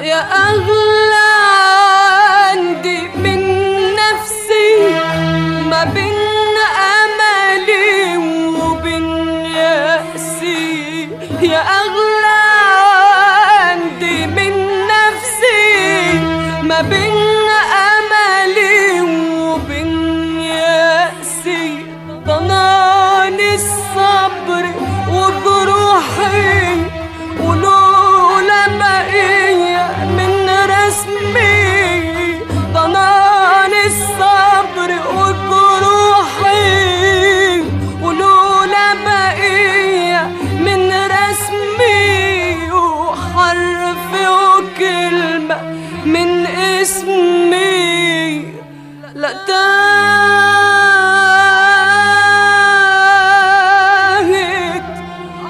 يا أغلى عندي من نفسي، ما بين أملي وبين يأسي. يا أغلى عندي من نفسي، ما بين أملي وبين يأسي. ضناني الصبر وجروحي، ولولا بقية من رسمي. ضناني الصبر وجروحي، ولولا بقية من رسمي. وحرف وكلمة من اسمي، لا تاهت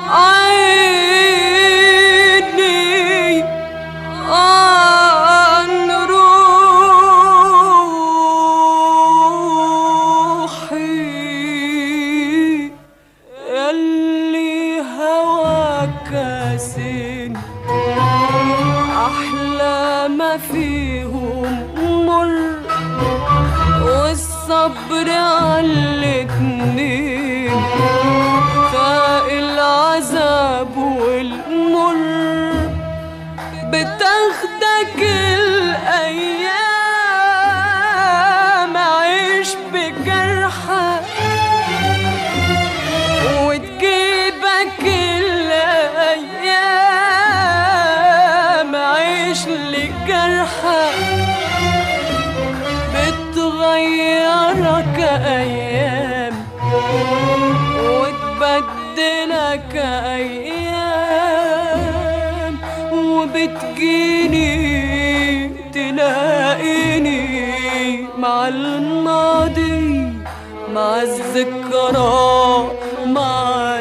عيني عن روحي. ياللي هواك سن أحلى ما فيهم مر، والصبر عالاتنين فاق العذاب والمر. بتاخدك الأيام عيش بجرحك، وتجيبك الأيام عيش لجرحك. بتغيرك أيام وتبدلك أيام، وبتجيني تلاقيني مع الماضي، مع الذكرى، مع